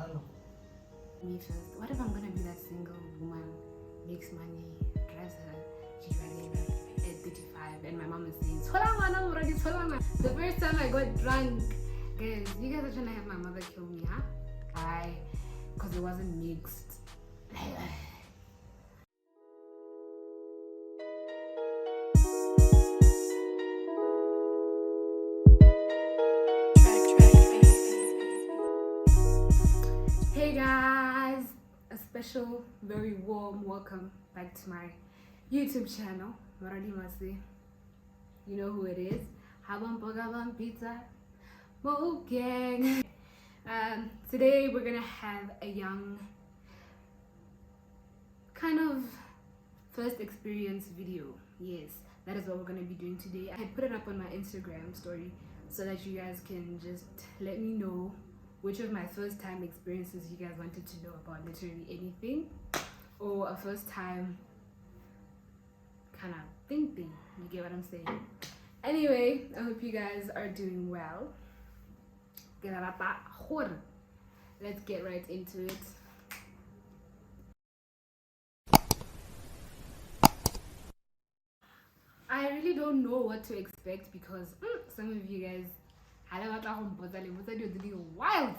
Me first. What if I'm gonna be that single woman, makes money, drives her G-Wagon at 35, and my mom is saying, "Tholanga, I'm already Tholanga." The first time I got drunk, guys, you guys are trying to have my mother kill me, huh? Why? Because it wasn't mixed. Hey guys, a special, very warm welcome back to my YouTube channel, Maradi Masi. You know who it is. Habam Pizza Mo Gang. Today we're gonna have a young kind of first experience video. Yes, that is what we're gonna be doing today. I put it up on my Instagram story so that you guys can just let me know which of my first time experiences you guys wanted to know about, literally anything, or a first time kind of thing. You get what I'm saying? Anyway, I hope you guys are doing well. Let's get right into it. I really don't know what to expect because some of you guys wild.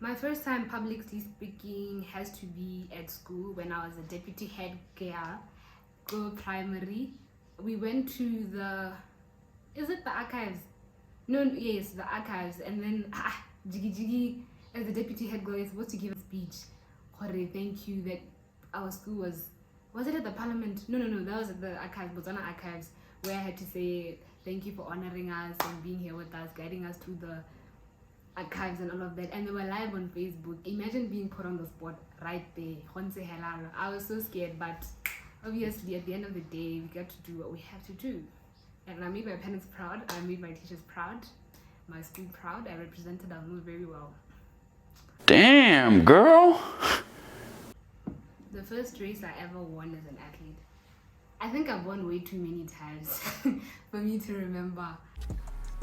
My first time publicly speaking has to be at school when I was a deputy head girl primary. We went to is it the archives? No, yes, the archives. And then Jiggy Jiggy, as the deputy head girl, is supposed to give a speech. Thank you that our school was it at the parliament? No, that was at the archives, Botswana archives, where I had to say thank you for honoring us and being here with us, guiding us through the archives and all of that. And they were live on Facebook. Imagine being put on the spot right there. I was so scared, but obviously at the end of the day we got to do what we have to do. And I made my parents proud, I made my teachers proud, my school proud. I represented our move very well. Damn, girl. The first race I ever won as an athlete. I think I've won way too many times for me to remember.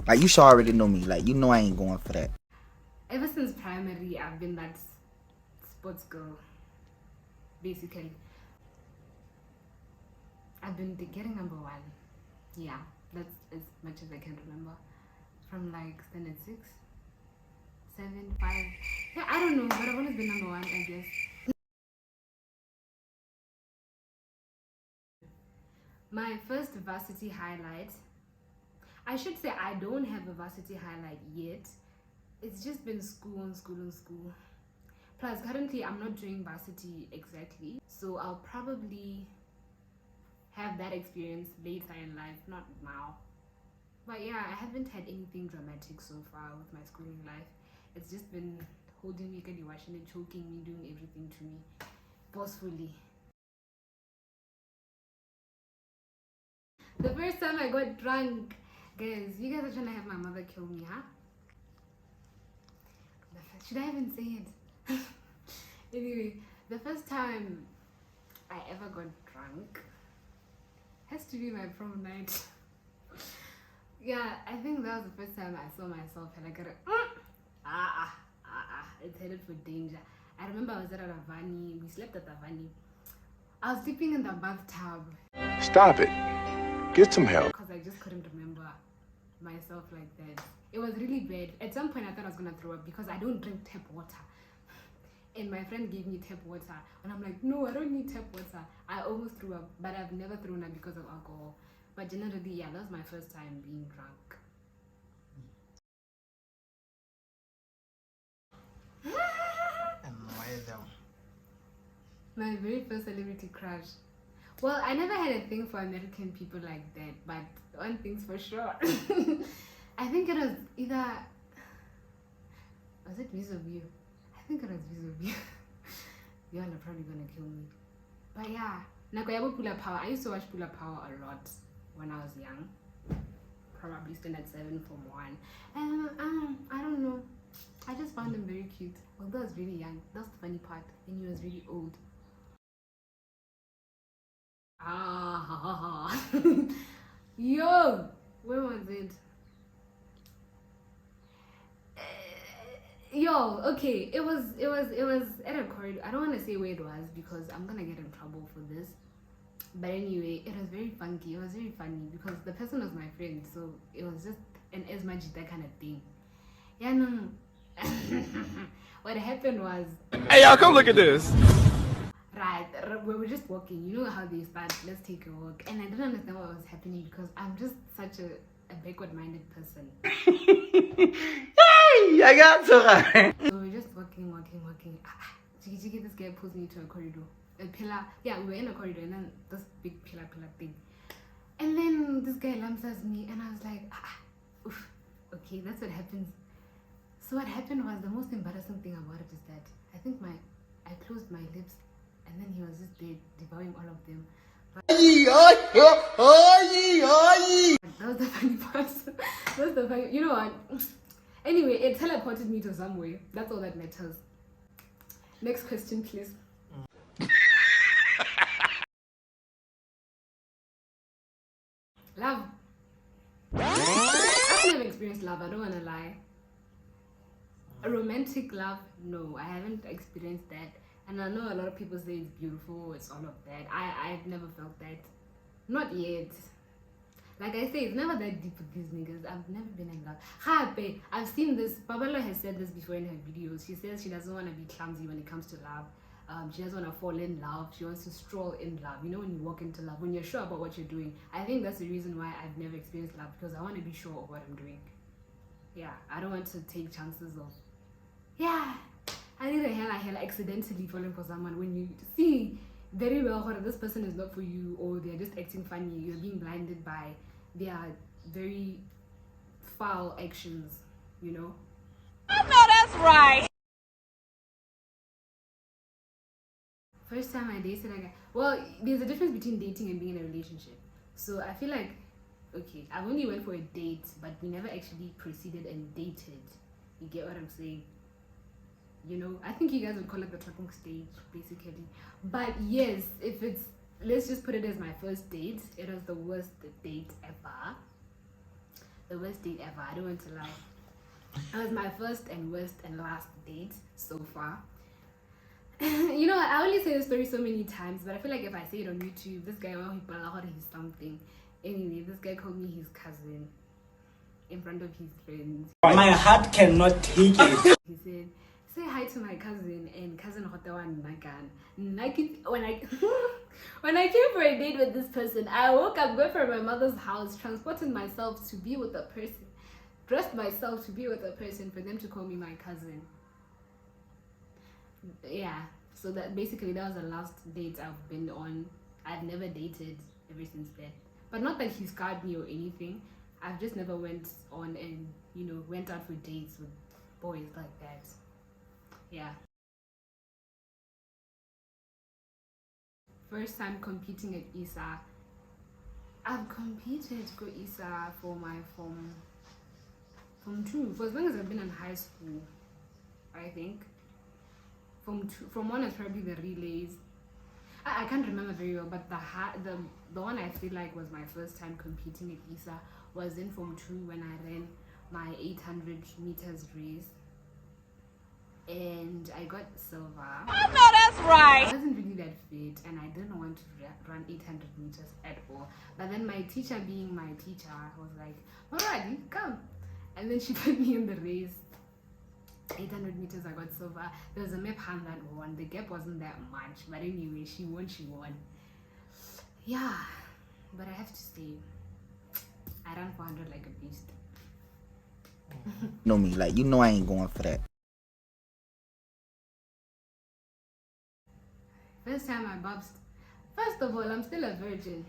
Like, you should already know me. Like, you know I ain't going for that. Ever since primary, I've been that sports girl, basically. I've been getting number one. Yeah, that's as much as I can remember. From like standard 6, 7, 5. Yeah, I don't know, but I've always been number one, I guess. My first varsity highlight, I should say I don't have a varsity highlight yet. It's just been school on school on school. Plus, currently I'm not doing varsity exactly, so I'll probably have that experience later in life, not now. But yeah, I haven't had anything dramatic so far with my schooling life. It's just been holding me, watching it, choking me, doing everything to me forcefully. The first time I got drunk, guys, you guys are trying to have my mother kill me, huh? Should I even say it? Anyway, the first time I ever got drunk has to be my prom night. Yeah, I think that was the first time I saw myself and I got it's headed for danger. I remember I was at Ravani, we slept at Ravani. I was sleeping in the bathtub. Stop it. Get some help. Because I just couldn't remember myself like that. It was really bad. At some point I thought I was gonna throw up because I don't drink tap water. And my friend gave me tap water and I'm like, no, I don't need tap water. I almost threw up, but I've never thrown up because of alcohol. But generally, yeah, that was my first time being drunk. My very first celebrity crush. Well, I never had a thing for American people like that, but one thing's for sure. I think it was either... Was it Vis of You? I think it was Vis of You. Y'all are probably gonna kill me. But yeah, Nakoyabo Pula Power. I used to watch Pula Power a lot when I was young. Probably standard 7 from 1. And I don't know. I just found him very cute. Although I was really young. That's the funny part. And he was really old. Yo! Where was it? Yo, okay, it was at a corridor. I don't want to say where it was because I'm gonna get in trouble for this. But anyway, it was very funky. It was very funny because the person was my friend, so it was just an esmajita kind of thing. Yeah, no. What happened was, Hey, y'all, come look at this. right, we were just walking. You know how they start, let's take a walk. And I didn't understand what was happening because I'm just such a backward-minded person. Hey, I got to. So we're just walking. Jiggy, this guy pulls me to a corridor. A pillar. Yeah, we were in a corridor and then this big pillar thing. And then this guy lamps me and I was like, oof, okay, that's what happens. So what happened was, the most embarrassing thing about it is that I think I closed my lips and then he was just there devouring all of them. But that was the funny part. That was the funny, you know what? Anyway, it teleported me to somewhere. That's all that matters. Next question, please. Love. I've never experienced love, I don't want to lie. A romantic love, no, I haven't experienced that. And I know a lot of people say it's beautiful, it's all of that. I've never felt that. Not yet. Like I say, it's never that deep with these niggas. I've never been in love. I've seen this. Babalo has said this before in her videos. She says she doesn't want to be clumsy when it comes to love. She doesn't want to fall in love. She wants to stroll in love. You know, when you walk into love, when you're sure about what you're doing. I think that's the reason why I've never experienced love, because I want to be sure of what I'm doing. Yeah, I don't want to take chances of, yeah, I need a hell accidentally falling for someone when you see very well whether this person is not for you or they're just acting funny. You're being blinded by their very foul actions, you know? I know that's right. First time I dated a guy. Well, there's a difference between dating and being in a relationship. So I feel like, okay, I've only went for a date, but we never actually proceeded and dated. You get what I'm saying? You know, I think you guys would call it the talking stage, basically. But yes, if it's, let's just put it as my first date. It was the worst date ever. The worst date ever. I don't want to lie. It was my first and worst and last date so far. You know, I only say this story so many times, but I feel like if I say it on YouTube, this guy, he's something. Anyway, this guy called me his cousin in front of his friends. My heart cannot take it. He said, say hi to my cousin and cousin Hotawan Nagan. When I came for a date with this person, I woke up, went from my mother's house, transported myself to be with a person, dressed myself to be with a person for them to call me my cousin. Yeah, so that basically that was the last date I've been on. I've never dated ever since then. But not that he scarred me or anything. I've just never went on and, you know, went out for dates with boys like that. Yeah. First time competing at ISA. I've competed for ISA for my form 2, for as long as I've been in high school, I think. From 1 is probably the relays. I can't remember very well, but the one I feel like was my first time competing at ISA was in Form 2 when I ran my 800 meters race. And I got silver. I know that's right. I wasn't really that fit and I didn't want to run 800 meters at all. But then my teacher, being my teacher, was like, alright, come. And then she put me in the race. 800 meters, I got silver. There was a map hand that won. The gap wasn't that much. But anyway, she won. Yeah. But I have to say, I ran 400 like a beast. Know me, like, you know I ain't going for that. First time I bobsed. First of all, I'm still a virgin.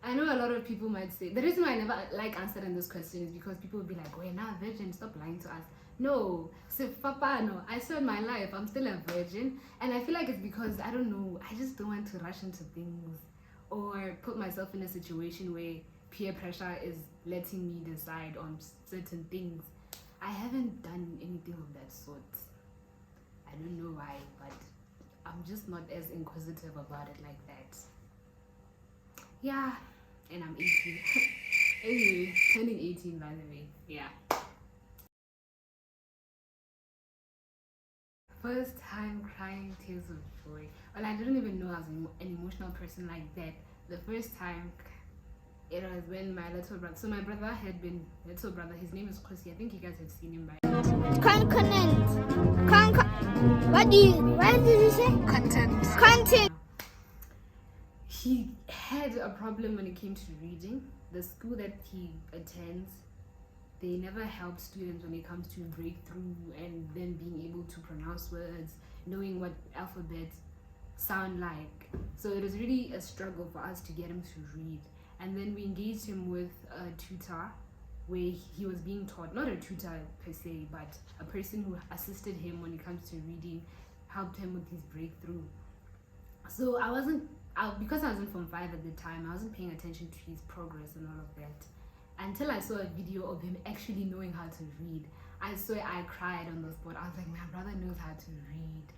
I know a lot of people might say, the reason why I never like answering this question is because people will be like, we're not a virgin, stop lying to us. No, no, I swear my life, I'm still a virgin. And I feel like it's because, I don't know, I just don't want to rush into things or put myself in a situation where peer pressure is letting me decide on certain things. I haven't done anything of that sort. I don't know why, but I'm just not as inquisitive about it like that. Yeah, and I'm 18. Anyway, turning 18 by the way. Yeah. First time crying tears of joy. Well, I didn't even know I was an emotional person like that. The first time, it was when my little brother. So my brother had been little brother. His name is Kosi. I think you guys have seen him by. Content. What did you say? Content. He had a problem when it came to reading. The school that he attends, they never help students when it comes to breakthrough and then being able to pronounce words, knowing what alphabets sound like. So it was really a struggle for us to get him to read. And then we engaged him with a tutor where he was being taught, not a tutor per se, but a person who assisted him when it comes to reading, helped him with his breakthrough. So because I was in Form 5 at the time, I wasn't paying attention to his progress and all of that. Until I saw a video of him actually knowing how to read. I swear I cried on the spot. I was like, my brother knows how to read.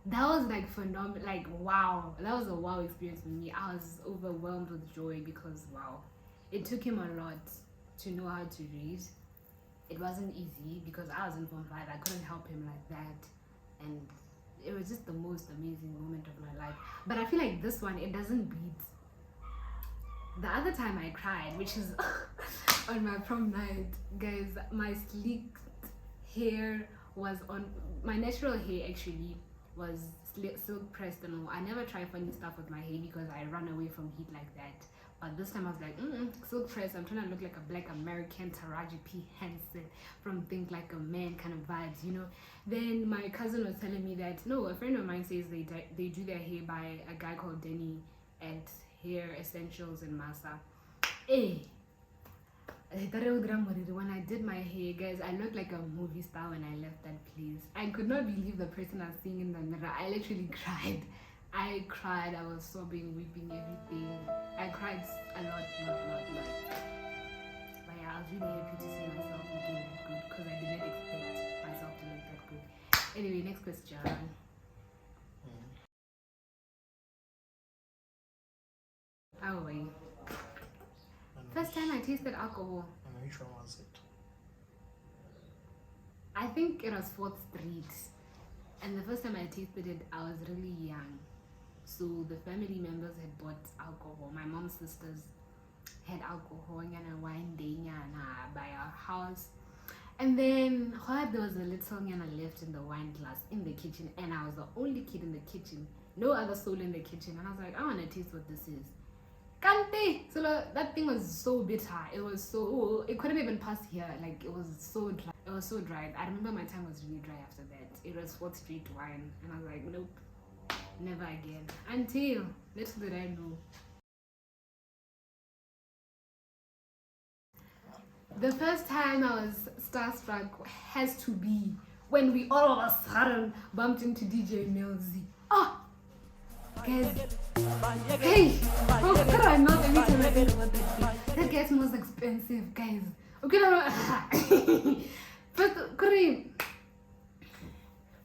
That was like phenomenal, like wow. That was a wow experience for me. I was overwhelmed with joy because wow. It took him a lot to know how to read. It wasn't easy because I was in Form 5. I couldn't help him like that. And it was just the most amazing moment of my life. But I feel like this one, it doesn't beat the other time I cried, which is on my prom night. Guys, my sleeked hair was on, my natural hair actually was silk pressed and all. I never try funny stuff with my hair because I run away from heat like that. But this time I was like, silk pressed. I'm trying to look like a black American Taraji P. Henson from Think Like a Man kind of vibes, you know. Then my cousin was telling me that, no, a friend of mine says they do their hair by a guy called Denny at Hair Essentials in Massa. Hey, when I did my hair, guys, I looked like a movie star when I left that place. I could not believe the person I was seeing in the mirror. I literally cried. I cried. I was sobbing, weeping, everything. I cried a lot. But yeah, I was really happy to see myself looking that good because I didn't expect myself to look that good. Anyway, next question. How are you? First time I tasted alcohol. And which one was it? I think it was 4th Street. And the first time I tasted it, I was really young. So the family members had bought alcohol. My mom's sisters had alcohol and a wine day by our house. And then there was a little nyana left in the wine glass in the kitchen. And I was the only kid in the kitchen. No other soul in the kitchen. And I was like, I want to taste what this is. Kante! So that thing was so bitter. It couldn't even pass here. Like, it was so dry. It was so dry. I remember my tongue was really dry after that. It was 4th Street wine. And I was like, nope, never again. Until, little did I know. The first time I was starstruck has to be when we all of a sudden bumped into DJ Millsy. Guys, hey, how could I not every time I think about that thing? That gets most expensive, guys. Okay, but we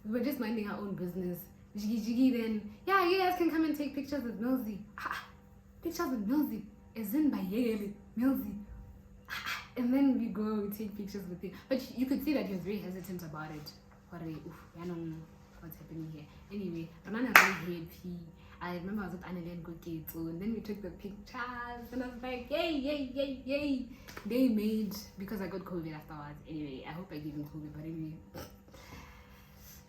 were just minding our own business. Jiggy, then, yeah, you guys can come and take pictures with Millsy. Pictures with Millsy, as in by Millsy. And then we go, we take pictures with him. But you could see that he was very hesitant about it. I don't know what's happening here. Anyway, I'm really happy. I remember I was with Anneli and Koketsu, and then we took the pictures, and I was like, yay. They made, because I got COVID afterwards. Anyway, I hope I gave him COVID, but anyway.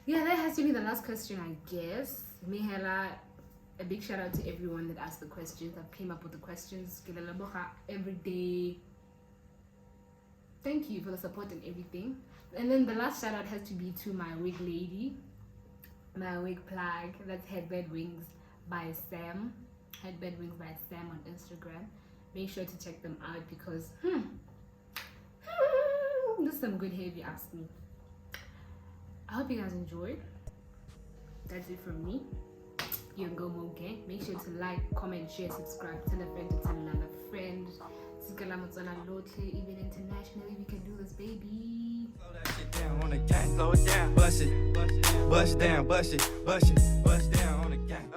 Yeah, that has to be the last question, I guess. Mihela, a big shout out to everyone that asked the questions, that came up with the questions. Every day. Thank you for the support and everything. And then the last shout out has to be to my wig lady, my wig plug. That's Headbed Wings by Sam. Headbed Wings by Sam on Instagram. Make sure to check them out because this is some good hair if you ask me. I hope you guys enjoyed. That's it from me. You're okay. Make sure to like, comment, share, subscribe, tell a friend to tell another friend. Even internationally, we can do this, baby. Slow that shit down on the gang. Slow it down. Bust it. Bust down. Bust it. Bust down on the gang.